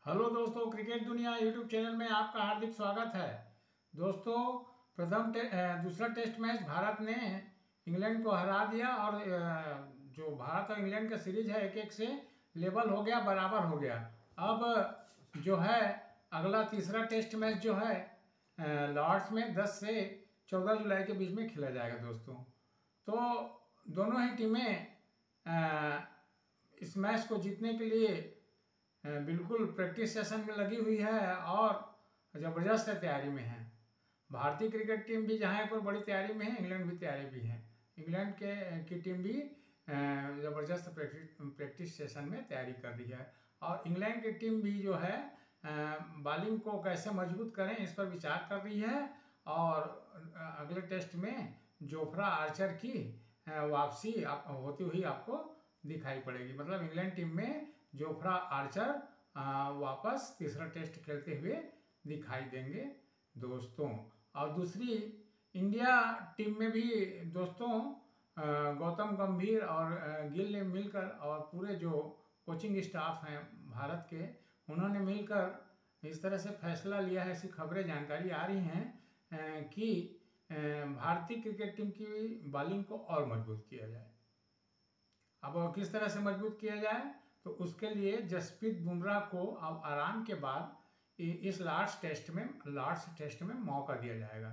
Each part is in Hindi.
हेलो दोस्तों, क्रिकेट दुनिया यूट्यूब चैनल में आपका हार्दिक स्वागत है। दोस्तों, दूसरा टेस्ट मैच भारत ने इंग्लैंड को हरा दिया और जो भारत और इंग्लैंड का सीरीज है 1-1 से लेवल हो गया, बराबर हो गया। अब जो है अगला तीसरा टेस्ट मैच जो है लॉर्ड्स में 10 से 14 जुलाई के बीच में खेला जाएगा। दोस्तों, तो दोनों ही टीमें इस मैच को जीतने के लिए बिल्कुल प्रैक्टिस सेशन में लगी हुई है और ज़बरदस्त तैयारी में है। भारतीय क्रिकेट टीम भी जहाँ पर बड़ी तैयारी में है, इंग्लैंड भी तैयारी भी है। इंग्लैंड की टीम भी ज़बरदस्त प्रैक्टिस सेशन में तैयारी कर रही है और इंग्लैंड की टीम भी जो है बॉलिंग को कैसे मजबूत करें इस पर विचार कर रही है। और अगले टेस्ट में जोफ्रा आर्चर की वापसी होती हुई आपको दिखाई पड़ेगी। मतलब इंग्लैंड टीम में जोफ्रा आर्चर वापस तीसरा टेस्ट खेलते हुए दिखाई देंगे दोस्तों। और दूसरी इंडिया टीम में भी दोस्तों गौतम गंभीर और गिल ने मिलकर और पूरे जो कोचिंग स्टाफ हैं भारत के, उन्होंने मिलकर इस तरह से फैसला लिया है, ऐसी खबरें जानकारी आ रही हैं कि भारतीय क्रिकेट टीम की बॉलिंग को और मजबूत किया जाए। अब किस तरह से मजबूत किया जाए, तो उसके लिए जसप्रीत बुमराह को अब आराम के बाद इस लॉर्ड्स टेस्ट में मौका दिया जाएगा।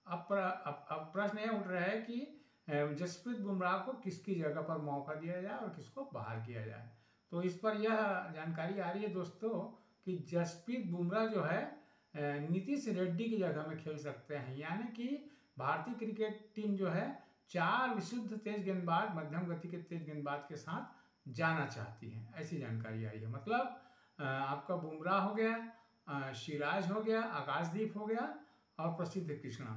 अब प्रश्न यह उठ रहा है कि जसप्रीत बुमराह को किसकी जगह पर मौका दिया जाए और किसको बाहर किया जाए। तो इस पर यह जानकारी आ रही है दोस्तों कि जसप्रीत बुमराह जो है नीतीश रेड्डी की जगह में खेल सकते हैं। यानी कि भारतीय क्रिकेट टीम जो है 4 विशुद्ध तेज गेंदबाज, मध्यम गति के तेज गेंदबाज के साथ जाना चाहती है, ऐसी जानकारी आई है। मतलब आपका बुमराह हो गया, सिराज हो गया, आकाशदीप हो गया और प्रसिद्ध कृष्णा,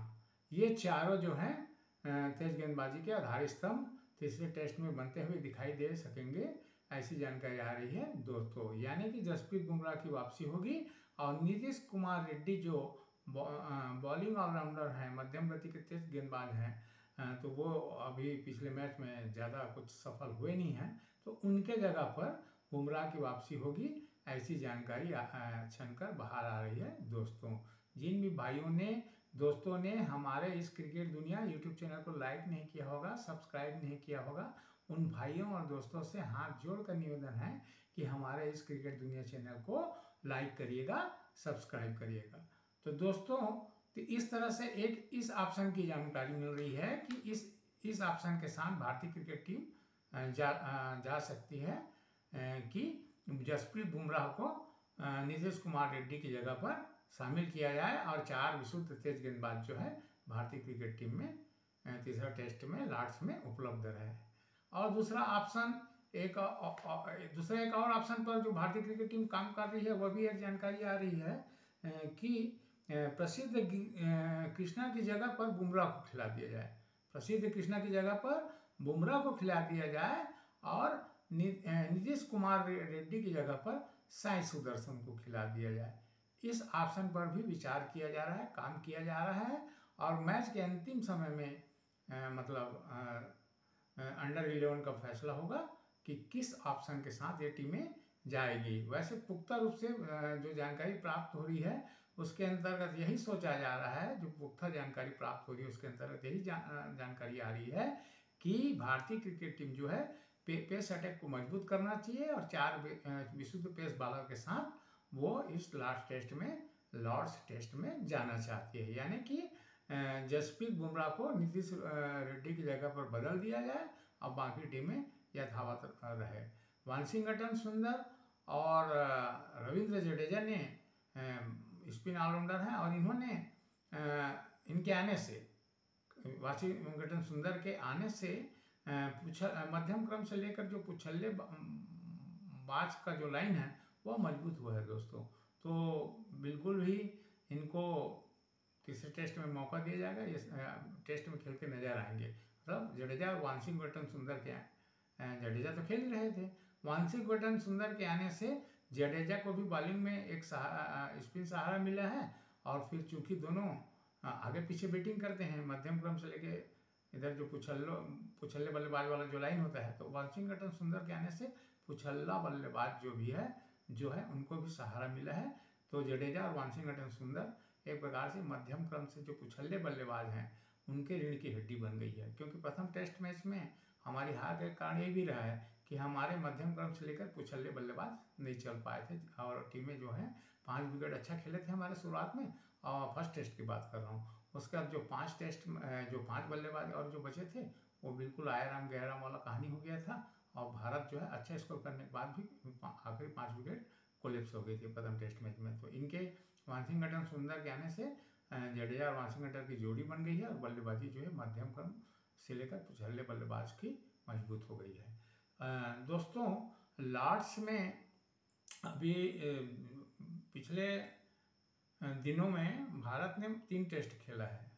ये चारों जो हैं तेज गेंदबाजी के आधार स्तंभ तीसरे टेस्ट में बनते हुए दिखाई दे सकेंगे, ऐसी जानकारी आ रही है दोस्तों। यानी कि जसप्रीत बुमराह की वापसी होगी और नीतीश कुमार रेड्डी जो बॉलिंग ऑलराउंडर हैं, मध्यम गति के तेज गेंदबाज हैं, तो वो अभी पिछले मैच में ज़्यादा कुछ सफल हुए नहीं हैं, तो उनके जगह पर बुमराह की वापसी होगी, ऐसी जानकारी छनकर बाहर आ रही है दोस्तों। जिन भी भाइयों ने दोस्तों ने हमारे इस क्रिकेट दुनिया यूट्यूब चैनल को लाइक नहीं किया होगा, सब्सक्राइब नहीं किया होगा, उन भाइयों और दोस्तों से हाथ जोड़कर निवेदन है कि हमारे इस क्रिकेट दुनिया चैनल को लाइक करिएगा, सब्सक्राइब करिएगा। तो दोस्तों, तो इस तरह से एक इस ऑप्शन की जानकारी मिल रही है कि इस ऑप्शन के साथ भारतीय क्रिकेट टीम जा सकती है कि जसप्रीत बुमराह को नीतीश कुमार रेड्डी की जगह पर शामिल किया जाए और 4 विशुद्ध तेज गेंदबाज जो है भारतीय क्रिकेट टीम में तीसरा टेस्ट में लॉर्ड्स में उपलब्ध रहे। और दूसरा एक और ऑप्शन पर जो भारतीय क्रिकेट टीम काम कर रही है, वह भी एक जानकारी आ रही है कि प्रसिद्ध कृष्णा की जगह पर बुमराह को खिला दिया जाए। प्रसिद्ध कृष्णा की जगह पर बुमराह को खिला दिया जाए और नीतीश कुमार रेड्डी की जगह पर साई सुदर्शन को खिला दिया जाए। इस ऑप्शन पर भी विचार किया जा रहा है, काम किया जा रहा है और मैच के अंतिम समय में मतलब अंडर 11 का फैसला होगा कि किस ऑप्शन के साथ ये टीमें जाएगी। वैसे पुख्ता रूप से जो जानकारी प्राप्त हो रही है उसके अंतर्गत यही सोचा जा रहा है, जो पुख्ता जानकारी प्राप्त हो रही है उसके अंतर्गत यही जानकारी आ रही है कि भारतीय क्रिकेट टीम जो है पेस अटैक को मजबूत करना चाहिए और 4 विशुद्ध पेस बॉलर के साथ वो इस लॉर्ड्स टेस्ट में जाना चाहती है। यानी कि जसप्रीत बुमराह को नीतीश रेड्डी की जगह पर बदल दिया जाए और बाकी टीमें यथावत रहे। वाशिंगटन सुंदर और रविंद्र जडेजा ने स्पिन ऑलराउंडर हैं और इन्होंने इनके आने से, वाशिंगटन सुंदर के आने से मध्यम क्रम से लेकर जो पुछल्ले बाज का जो लाइन है वह मजबूत हुआ है दोस्तों। तो बिल्कुल भी इनको तीसरे टेस्ट में मौका दिया जाएगा, इस टेस्ट में खेलते नजर आएंगे। मतलब जडेजा और वाशिंगटन सुंदर के, जडेजा तो खेल रहे थे, वाशिंगटन सुंदर के आने से जडेजा को भी बॉलिंग में एक स्पिन सहारा मिला है और फिर चूंकि दोनों आगे पीछे बैटिंग करते हैं, मध्यम क्रम से लेके इधर जो पुछल्ले बल्लेबाज वाला जो लाइन होता है, तो वाशिंगटन सुंदर के आने से पुछल्ला बल्लेबाज जो भी है जो है उनको भी सहारा मिला है। तो जडेजा और वाशिंगटन सुंदर एक प्रकार से मध्यम क्रम से जो कुछल्ले बल्लेबाज हैं उनके रीढ़ की हड्डी बन गई है, क्योंकि प्रथम टेस्ट मैच में हमारी हार का कारण ये भी रहा है कि हमारे मध्यम क्रम से लेकर कुछल्ले बल्लेबाज नहीं चल पाए थे, और टीमें जो हैं 5 विकेट अच्छा खेले थे हमारे शुरुआत में, और फर्स्ट टेस्ट की बात कर रहा हूँ। उसके बाद जो 5 बल्लेबाज और जो बचे थे वो बिल्कुल आयराम गहराम वाला कहानी हो गया था, और भारत जो है अच्छा स्कोर करने के बाद भी आखिरी 5 विकेट कोलेप्स हो गई थी प्रथम टेस्ट मैच में। तो इनके वाशिंगटन सुंदर के आने से जडेजा और वाशिंगटन की जोड़ी बन गई है, और बल्लेबाजी जो है मध्यम क्रम से लेकर कुछल्ले बल्लेबाज की मजबूत हो गई है। दोस्तों, लॉर्ड्स में अभी पिछले दिनों में भारत ने 3 टेस्ट खेला है।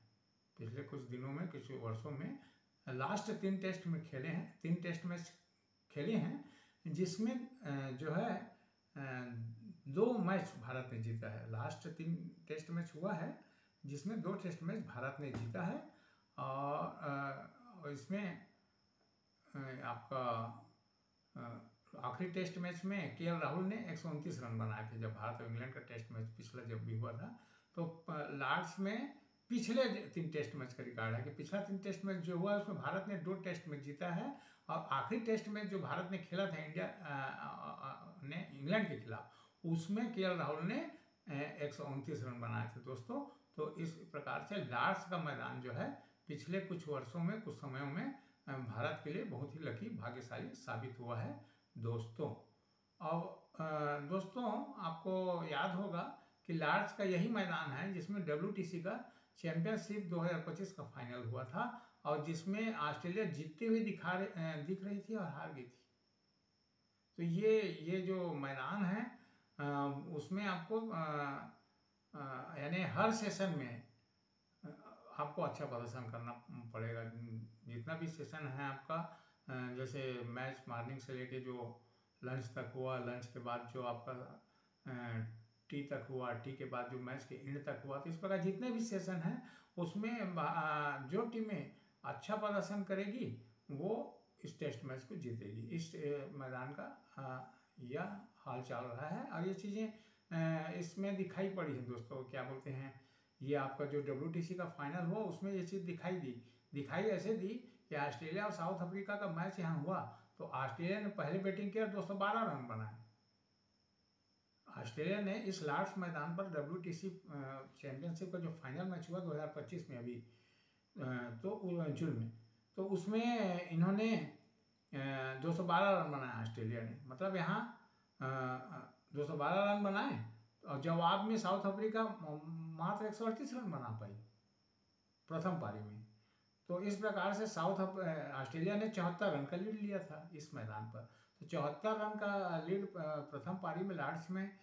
पिछले कुछ दिनों में, कुछ वर्षों में लास्ट 3 टेस्ट में खेले हैं, 3 टेस्ट मैच खेले हैं, जिसमें जो है 2 मैच भारत ने जीता है। लास्ट 3 टेस्ट मैच हुआ है जिसमें 2 टेस्ट मैच भारत ने जीता है, और इसमें आपका आखिरी टेस्ट मैच में केएल राहुल ने 129 रन बनाए थे, जब भारत और इंग्लैंड का टेस्ट मैच पिछला जब भी हुआ था। तो लॉर्ड्स में पिछले 3 टेस्ट मैच का रिकॉर्ड है कि पिछला 3 टेस्ट मैच जो हुआ उसमें भारत ने 2 टेस्ट मैच जीता है, और आखिरी टेस्ट मैच जो भारत ने खेला था इंडिया ने इंग्लैंड के खिलाफ, उसमें केएल राहुल ने 129 रन बनाए थे दोस्तों। तो इस प्रकार से लॉर्ड्स का मैदान जो है पिछले कुछ वर्षों में, कुछ समयों में भारत के लिए बहुत ही लकी, भाग्यशाली साबित हुआ है दोस्तों। अब दोस्तों, आपको याद होगा कि लॉर्ड्स का यही मैदान है जिसमें WTC का चैंपियनशिप 2025 का फाइनल हुआ था, और जिसमें ऑस्ट्रेलिया जीतती हुई दिख रही थी और हार गई थी। तो ये जो मैदान है उसमें आपको यानी हर सेशन में आपको अच्छा प्रदर्शन करना पड़ेगा। जितना भी सेशन है आपका, जैसे मैच मॉर्निंग से लेके जो लंच तक हुआ, लंच के बाद जो आपका टी तक हुआ, टी के बाद जो मैच के एंड तक हुआ, तो इस प्रकार जितने भी सेशन हैं उसमें जो टीमें अच्छा प्रदर्शन करेगी वो इस टेस्ट मैच को जीतेगी। इस मैदान का यह हाल चल रहा है, और ये चीज़ें इसमें दिखाई पड़ी है दोस्तों। क्या बोलते हैं, ये आपका जो WTC का फाइनल हुआ उसमें ये चीज़ दिखाई ऐसे दी कि ऑस्ट्रेलिया और साउथ अफ्रीका का मैच यहाँ हुआ, तो ऑस्ट्रेलिया ने पहले बैटिंग किया, 212 रन बनाए। ऑस्ट्रेलिया ने इस लॉर्ड्स मैदान पर WTC चैंपियनशिप का जो फाइनल मैच हुआ 2025 में, अभी तो जून में, तो उसमें इन्होंने 212 रन बनाया ऑस्ट्रेलिया ने। मतलब यहाँ 212 रन बनाए, और जवाब में साउथ अफ्रीका मात्र 138 रन बना पाई प्रथम पारी में। तो इस प्रकार से ऑस्ट्रेलिया ने 74 रन का लीड लिया था इस मैदान पर। तो 74 रन का लीड प्रथम पारी में लॉर्ड्स में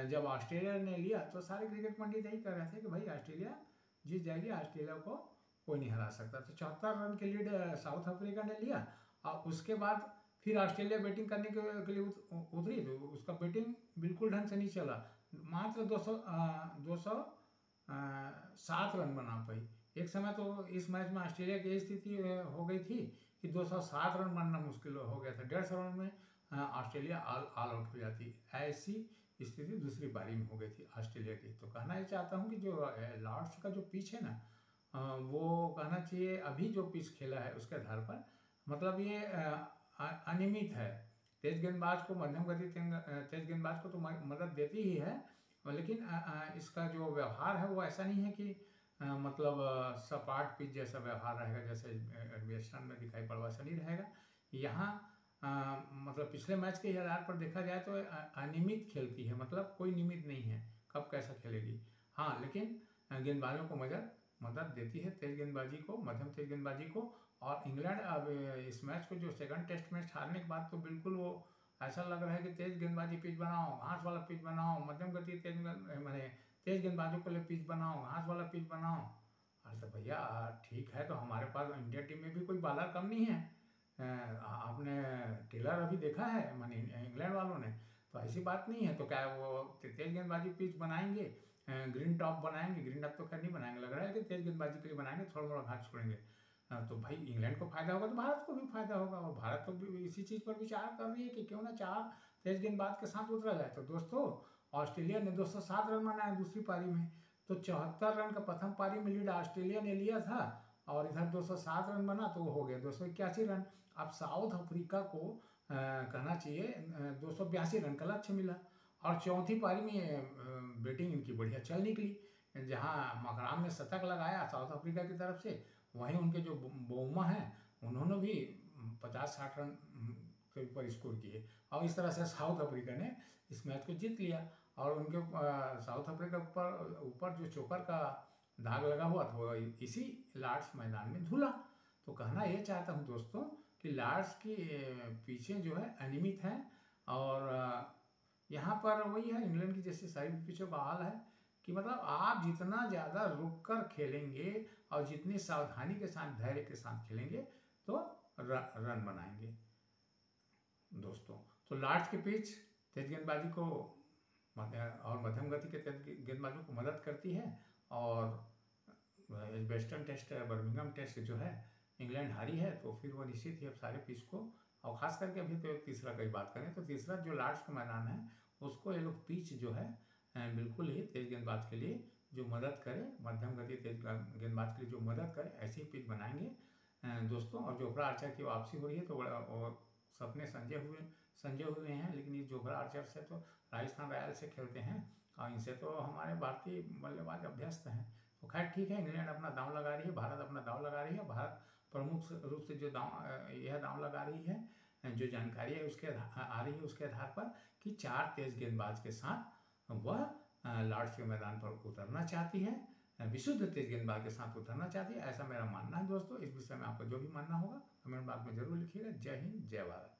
जब ऑस्ट्रेलिया ने लिया, तो सारे क्रिकेट पंडित यही कह रहे थे कि भाई ऑस्ट्रेलिया जीत जाएगी, ऑस्ट्रेलिया को कोई नहीं हरा सकता। तो 74 रन के लीड साउथ अफ्रीका ने लिया, और उसके बाद फिर ऑस्ट्रेलिया बैटिंग करने के लिए उतरी, तो उसका बैटिंग बिल्कुल ढंग से नहीं चला, मात्र 207 रन बना पाई। एक समय तो इस मैच में ऑस्ट्रेलिया की स्थिति हो गई थी कि 207 रन बनना मुश्किल हो गया था, 150 रन में ऑस्ट्रेलिया ऑल आउट हो जाती। ऐसी स्थिति दूसरी पारी में हो गई थी ऑस्ट्रेलिया की। तो कहना ये चाहता हूँ कि जो लॉर्ड्स का जो पिच है ना, वो कहना चाहिए अभी जो पिच खेला है उसके आधार पर, मतलब ये अनियमित है। तेज गेंदबाज को, मध्यम गति तेज गेंदबाज को तो मदद देती ही है, लेकिन इसका जो व्यवहार है वो ऐसा नहीं है कि मतलब सपाट पिच जैसा व्यवहार रहेगा जैसे वेस्टर्न में दिखाई पड़ा, वैसा नहीं रहेगा यहाँ। मतलब पिछले मैच के आधार पर देखा जाए तो अनियमित खेलती है, मतलब कोई नियमित नहीं है कब कैसा खेलेगी। हाँ, लेकिन गेंदबाजों को मदद देती है, तेज गेंदबाजी को, मध्यम तेज गेंदबाजी को। और इंग्लैंड अब इस मैच को जो सेकंड टेस्ट मैच हारने के बाद तो बिल्कुल वो ऐसा लग रहा है कि तेज गेंदबाजी पिच बनाओ, घास वाला पिच बनाओ, मध्यम गति तेज गेंदबाजों के लिए पिच बनाओ, घास वाला पिच बनाओ। अरे तो भैया ठीक है, तो हमारे पास इंडिया टीम में भी कोई बॉलर कम नहीं है। आपने टेलर अभी देखा है माने इंग्लैंड वालों ने, तो ऐसी बात नहीं है। तो क्या वो तेज गेंदबाजी पिच बनाएंगे, ग्रीन टॉप बनाएंगे? ग्रीन टॉप तो खैर नहीं बनाएंगे, लग रहा है कि तेज गेंदबाजी के लिए बनाएंगे, थोड़ा मोड़ा घास छोड़ेंगे। तो भाई इंग्लैंड को फायदा होगा तो भारत को भी फायदा होगा, और भारत तो इसी चीज़ पर विचार कर रही है कि क्यों ना तेज गेंदबाज के साथ उतरा जाए। तो दोस्तों ऑस्ट्रेलिया ने 207 रन बनाए दूसरी पारी में, तो 74 रन का प्रथम पारी में लीड ऑस्ट्रेलिया ने लिया था और इधर 207 रन बना तो हो गया 281 रन। अब साउथ अफ्रीका को कहना चाहिए 282 रन का लक्ष्य मिला और चौथी पारी में बैटिंग इनकी बढ़िया चल निकली, जहां मकराम ने शतक लगाया साउथ अफ्रीका की तरफ से, वहीं उनके जो बोमा हैं उन्होंने भी 50-60 रन के ऊपर स्कोर किए और इस तरह से साउथ अफ्रीका ने इस मैच को जीत लिया। और उनके साउथ अफ्रीका ऊपर जो चोकर का दाग लगा हुआ था वो इसी लॉर्ड्स मैदान में धुला। तो कहना ये चाहता हूँ दोस्तों कि लॉर्ड्स के पीछे जो है अनियमित हैं और यहाँ पर वही है इंग्लैंड की जैसे सारी पिचों का हाल है कि मतलब आप जितना ज़्यादा रुक कर खेलेंगे और जितनी सावधानी के साथ धैर्य के साथ खेलेंगे तो रन बनाएंगे दोस्तों। तो लॉर्ड्स की पिच तेज गेंदबाजी को और मध्यम गति के तेज गेंदबाजों को मदद करती है और वेस्टर्न टेस्ट बर्मिंघम टेस्ट जो है इंग्लैंड हारी है तो फिर वो निश्चित ही अब सारे पिच को और ख़ास करके अभी तो तीसरा की बात करें तो तीसरा जो लॉर्ड्स का मैदान है उसको ये लोग पिच जो है बिल्कुल ही तेज गेंदबाज के लिए जो मदद करे, मध्यम गति तेज गेंदबाज के लिए जो मदद करे ऐसी पिच बनाएंगे दोस्तों। और जोफ्रा आर्चर की वापसी हो रही है तो सपने संजय हुए हैं, लेकिन ये जोफ्रा आर्चर से तो राजस्थान रॉयल्स से खेलते हैं और इनसे तो हमारे भारतीय बल्लेबाज अभ्यस्त हैं। तो खैर ठीक है, इंग्लैंड अपना दांव लगा रही है, भारत अपना दांव लगा रही है। भारत प्रमुख रूप से जो यह दांव लगा रही है, जो जानकारी है उसके आ रही है उसके आधार पर कि 4 तेज गेंदबाज के साथ वह लॉर्ड्स के मैदान पर उतरना चाहती है, विशुद्ध तेज गेंदबाज के साथ उतरना चाहती है, ऐसा मेरा मानना है दोस्तों। इस विषय में आपका जो भी मानना होगा कमेंट बॉक्स में जरूर लिखिएगा। जय हिंद, जय भारत।